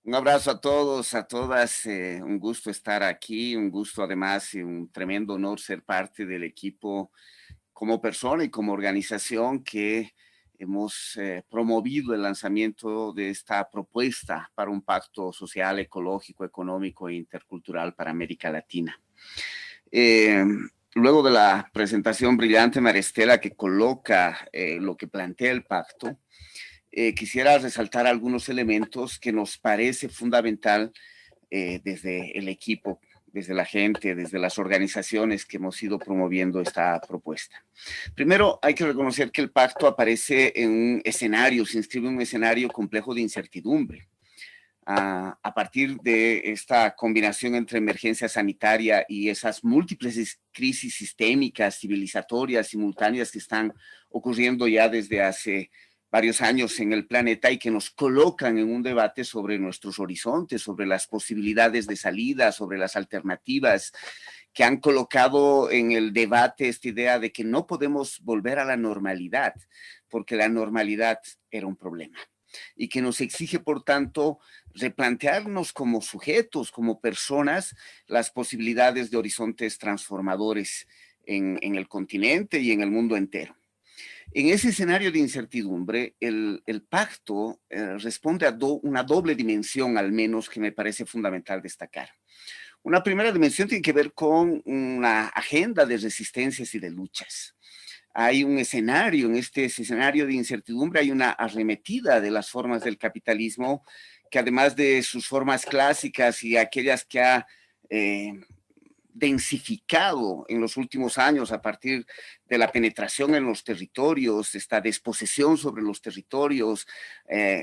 Un abrazo a todos, a todas. Un gusto estar aquí, un gusto además y un tremendo honor ser parte del equipo como persona y como organización que hemos promovido el lanzamiento de esta propuesta para un pacto social, ecológico, económico e intercultural para América Latina. Eh, Luego de la presentación brillante, Maristela, que coloca lo que plantea el pacto, quisiera resaltar algunos elementos que nos parece fundamental desde el equipo, desde la gente, desde las organizaciones que hemos ido promoviendo esta propuesta. Primero, hay que reconocer que el pacto aparece en un escenario, se inscribe en un escenario complejo de incertidumbre. A partir de esta combinación entre emergencia sanitaria y esas múltiples crisis sistémicas, civilizatorias, simultáneas que están ocurriendo ya desde hace varios años en el planeta y que nos colocan en un debate sobre nuestros horizontes, sobre las posibilidades de salida, sobre las alternativas, que han colocado en el debate esta idea de que no podemos volver a la normalidad, porque la normalidad era un problema y que nos exige, por tanto, replantearnos como sujetos, como personas, las posibilidades de horizontes transformadores en el continente y en el mundo entero. En ese escenario de incertidumbre, el pacto responde a una doble dimensión, al menos, que me parece fundamental destacar. Una primera dimensión tiene que ver con una agenda de resistencias y de luchas. Hay un escenario, en este escenario de incertidumbre hay una arremetida de las formas del capitalismo que, además de sus formas clásicas y aquellas que ha densificado en los últimos años a partir de la penetración en los territorios, esta desposesión sobre los territorios,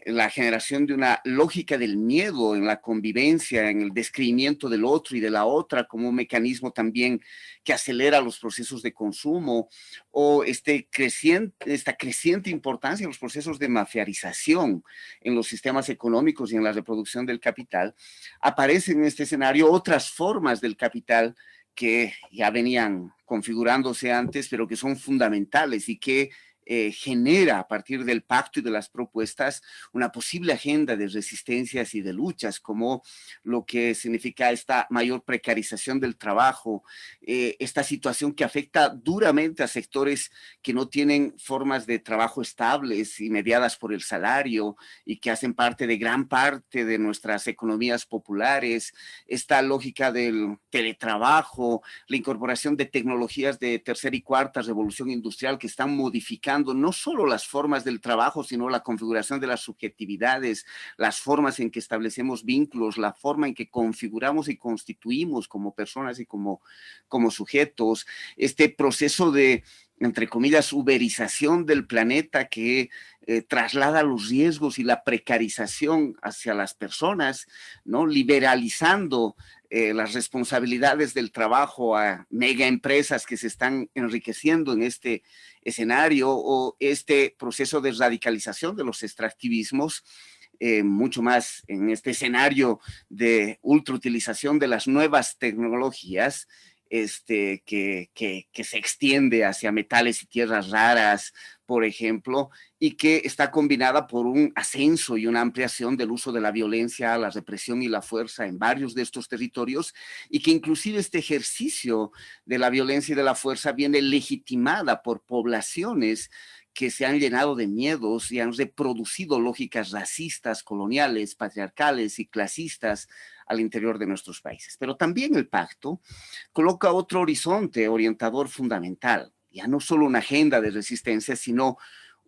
la generación de una lógica del miedo en la convivencia, en el descreimiento del otro y de la otra como un mecanismo también que acelera los procesos de consumo, o esta creciente importancia en los procesos de mafiarización en los sistemas económicos y en la reproducción del capital, aparecen en este escenario otras formas del capital que ya venían configurándose antes, pero que son fundamentales y que genera a partir del pacto y de las propuestas una posible agenda de resistencias y de luchas, como lo que significa esta mayor precarización del trabajo, esta situación que afecta duramente a sectores que no tienen formas de trabajo estables y mediadas por el salario y que hacen parte de gran parte de nuestras economías populares, esta lógica del teletrabajo, la incorporación de tecnologías de tercera y cuarta revolución industrial que están modificando no solo las formas del trabajo, sino la configuración de las subjetividades, las formas en que establecemos vínculos, la forma en que configuramos y constituimos como personas y como sujetos, este proceso de, entre comillas, uberización del planeta que traslada los riesgos y la precarización hacia las personas, ¿no? Liberalizando las responsabilidades del trabajo a mega empresas que se están enriqueciendo en este escenario, o este proceso de radicalización de los extractivismos, mucho más en este escenario de ultrautilización de las nuevas tecnologías, que se extiende hacia metales y tierras raras, por ejemplo, y que está combinada por un ascenso y una ampliación del uso de la violencia, la represión y la fuerza en varios de estos territorios, y que inclusive este ejercicio de la violencia y de la fuerza viene legitimada por poblaciones que se han llenado de miedos y han reproducido lógicas racistas, coloniales, patriarcales y clasistas al interior de nuestros países. Pero también el pacto coloca otro horizonte orientador fundamental, ya no solo una agenda de resistencia, sino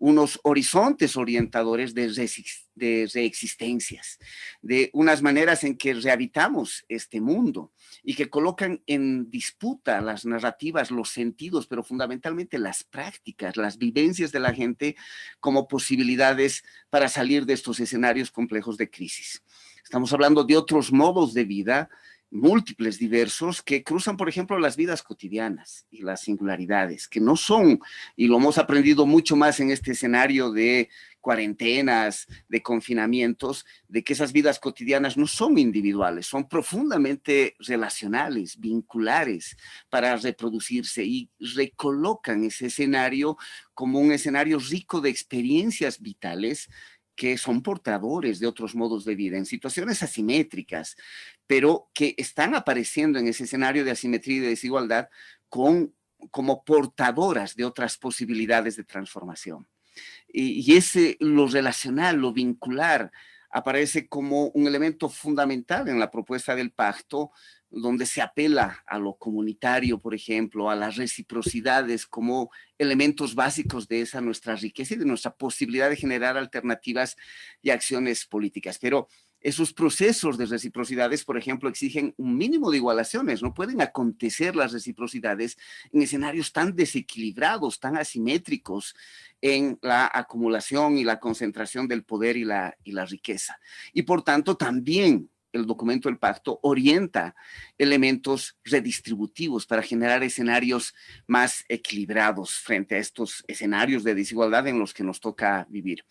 unos horizontes orientadores de reexistencias, de unas maneras en que rehabilitamos este mundo y que colocan en disputa las narrativas, los sentidos, pero fundamentalmente las prácticas, las vivencias de la gente como posibilidades para salir de estos escenarios complejos de crisis. Estamos hablando de otros modos de vida, múltiples, diversos, que cruzan, por ejemplo, las vidas cotidianas y las singularidades, que no son, y lo hemos aprendido mucho más en este escenario de cuarentenas, de confinamientos, de que esas vidas cotidianas no son individuales, son profundamente relacionales, vinculares para reproducirse, y recolocan ese escenario como un escenario rico de experiencias vitales que son portadores de otros modos de vida en situaciones asimétricas, pero que están apareciendo en ese escenario de asimetría y de desigualdad como portadoras de otras posibilidades de transformación. Y ese, lo relacional, lo vincular, aparece como un elemento fundamental en la propuesta del pacto, donde se apela a lo comunitario, por ejemplo, a las reciprocidades como elementos básicos de esa nuestra riqueza y de nuestra posibilidad de generar alternativas y acciones políticas. Pero esos procesos de reciprocidades, por ejemplo, exigen un mínimo de igualaciones. No pueden acontecer las reciprocidades en escenarios tan desequilibrados, tan asimétricos en la acumulación y la concentración del poder y la riqueza. Y por tanto, también el documento del pacto orienta elementos redistributivos para generar escenarios más equilibrados frente a estos escenarios de desigualdad en los que nos toca vivir.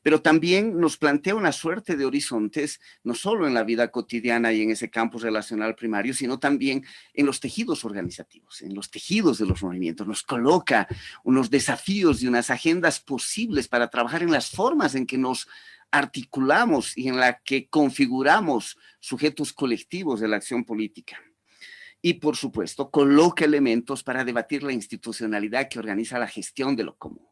Pero también nos plantea una suerte de horizontes, no solo en la vida cotidiana y en ese campo relacional primario, sino también en los tejidos organizativos, en los tejidos de los movimientos. Nos coloca unos desafíos y unas agendas posibles para trabajar en las formas en que nos articulamos y en la que configuramos sujetos colectivos de la acción política. Y, por supuesto, coloca elementos para debatir la institucionalidad que organiza la gestión de lo común.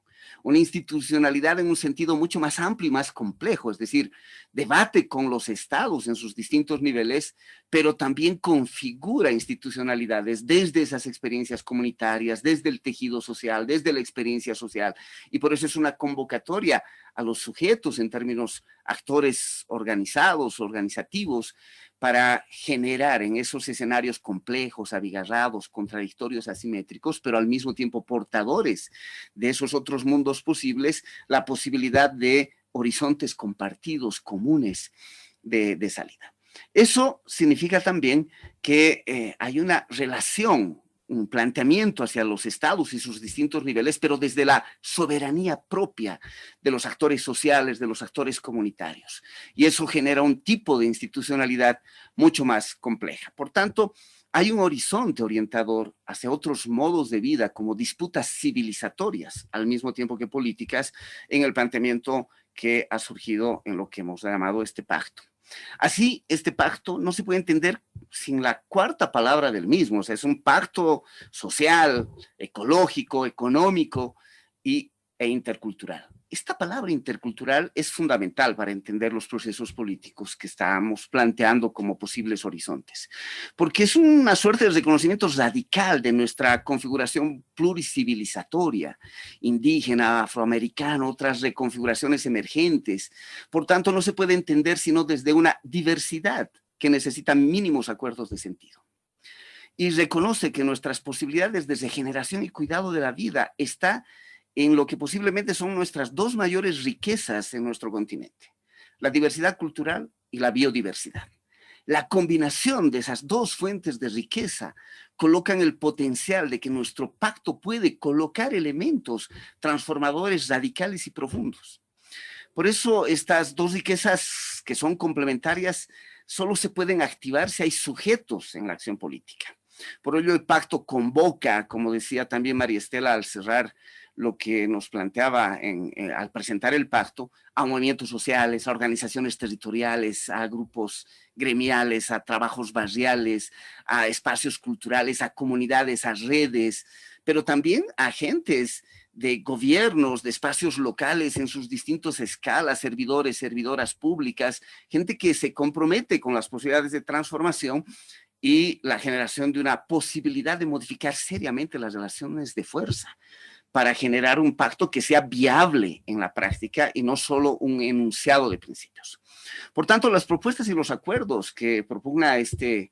Una institucionalidad en un sentido mucho más amplio y más complejo, es decir, debate con los estados en sus distintos niveles, pero también configura institucionalidades desde esas experiencias comunitarias, desde el tejido social, desde la experiencia social, y por eso es una convocatoria a los sujetos en términos actores organizados, organizativos, para generar en esos escenarios complejos, abigarrados, contradictorios, asimétricos, pero al mismo tiempo portadores de esos otros mundos posibles, la posibilidad de horizontes compartidos, comunes de salida. Eso significa también que hay una relación, un planteamiento hacia los estados y sus distintos niveles, pero desde la soberanía propia de los actores sociales, de los actores comunitarios. Y eso genera un tipo de institucionalidad mucho más compleja. Por tanto, hay un horizonte orientador hacia otros modos de vida como disputas civilizatorias, al mismo tiempo que políticas, en el planteamiento que ha surgido en lo que hemos llamado este pacto. Así, este pacto no se puede entender sin la cuarta palabra del mismo, o sea, es un pacto social, ecológico, económico e intercultural. Esta palabra intercultural es fundamental para entender los procesos políticos que estamos planteando como posibles horizontes, porque es una suerte de reconocimiento radical de nuestra configuración pluricivilizatoria, indígena, afroamericana, otras reconfiguraciones emergentes. Por tanto, no se puede entender sino desde una diversidad que necesita mínimos acuerdos de sentido. Y reconoce que nuestras posibilidades de regeneración y cuidado de la vida está en lo que posiblemente son nuestras dos mayores riquezas en nuestro continente, la diversidad cultural y la biodiversidad. La combinación de esas dos fuentes de riqueza colocan el potencial de que nuestro pacto puede colocar elementos transformadores radicales y profundos. Por eso estas dos riquezas que son complementarias solo se pueden activar si hay sujetos en la acción política. Por ello el pacto convoca, como decía también María Estela al cerrar lo que nos planteaba al presentar el pacto, a movimientos sociales, a organizaciones territoriales, a grupos gremiales, a trabajos barriales, a espacios culturales, a comunidades, a redes, pero también a agentes de gobiernos, de espacios locales en sus distintas escalas, servidores, servidoras públicas, gente que se compromete con las posibilidades de transformación y la generación de una posibilidad de modificar seriamente las relaciones de fuerza para generar un pacto que sea viable en la práctica y no solo un enunciado de principios. Por tanto, las propuestas y los acuerdos que propugna este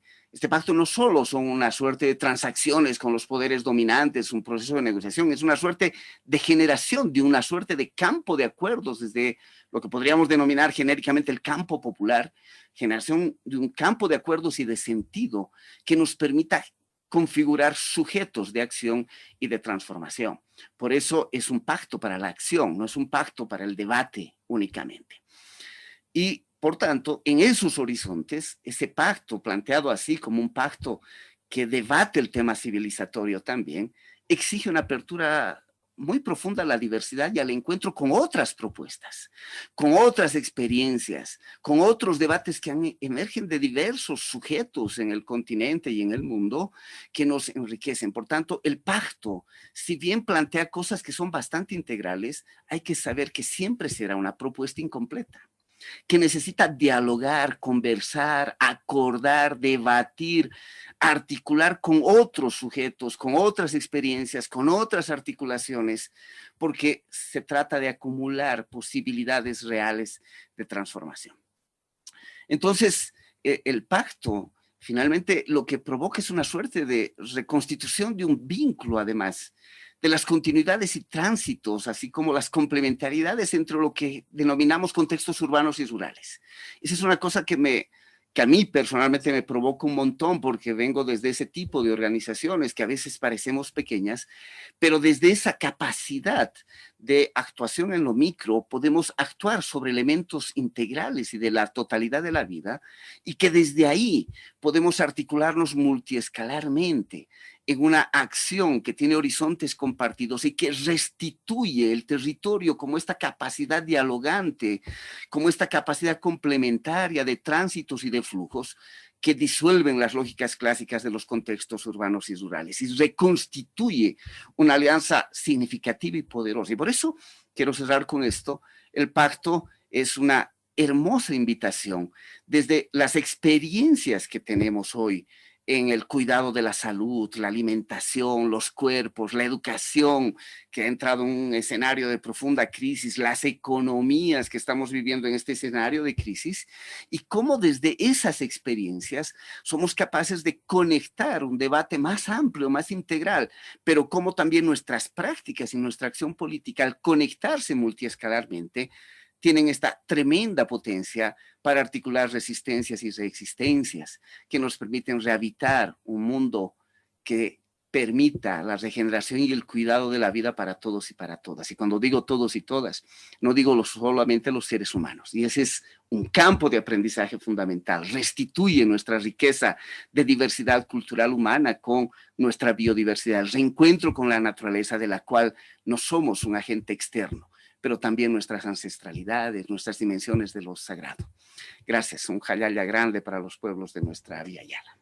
pacto no solo son una suerte de transacciones con los poderes dominantes, un proceso de negociación, es una suerte de generación de una suerte de campo de acuerdos desde lo que podríamos denominar genéricamente el campo popular, generación de un campo de acuerdos y de sentido que nos permita configurar sujetos de acción y de transformación. Por eso es un pacto para la acción, no es un pacto para el debate únicamente. Y por tanto, en esos horizontes, ese pacto planteado así como un pacto que debate el tema civilizatorio también, exige una apertura muy profunda la diversidad y al encuentro con otras propuestas, con otras experiencias, con otros debates que emergen de diversos sujetos en el continente y en el mundo que nos enriquecen. Por tanto, el pacto, si bien plantea cosas que son bastante integrales, hay que saber que siempre será una propuesta incompleta, que necesita dialogar, conversar, acordar, debatir, articular con otros sujetos, con otras experiencias, con otras articulaciones, porque se trata de acumular posibilidades reales de transformación. Entonces, el pacto finalmente lo que provoca es una suerte de reconstitución de un vínculo, además, de las continuidades y tránsitos, así como las complementariedades entre lo que denominamos contextos urbanos y rurales. Esa es una cosa que a mí personalmente me provoca un montón, porque vengo desde ese tipo de organizaciones que a veces parecemos pequeñas, pero desde esa capacidad de actuación en lo micro podemos actuar sobre elementos integrales y de la totalidad de la vida, y que desde ahí podemos articularnos multiescalarmente en una acción que tiene horizontes compartidos y que restituye el territorio como esta capacidad dialogante, como esta capacidad complementaria de tránsitos y de flujos que disuelven las lógicas clásicas de los contextos urbanos y rurales y reconstituye una alianza significativa y poderosa. Y por eso quiero cerrar con esto. El pacto es una hermosa invitación desde las experiencias que tenemos hoy en el cuidado de la salud, la alimentación, los cuerpos, la educación, que ha entrado en un escenario de profunda crisis, las economías que estamos viviendo en este escenario de crisis, y cómo desde esas experiencias somos capaces de conectar un debate más amplio, más integral, pero cómo también nuestras prácticas y nuestra acción política, al conectarse multiescalarmente, tienen esta tremenda potencia para articular resistencias y reexistencias que nos permiten rehabitar un mundo que permita la regeneración y el cuidado de la vida para todos y para todas. Y cuando digo todos y todas, no digo solamente los seres humanos. Y ese es un campo de aprendizaje fundamental. Restituye nuestra riqueza de diversidad cultural humana con nuestra biodiversidad, el reencuentro con la naturaleza de la cual no somos un agente externo, pero también nuestras ancestralidades, nuestras dimensiones de lo sagrado. Gracias, un jalaya grande para los pueblos de nuestra Via Yala.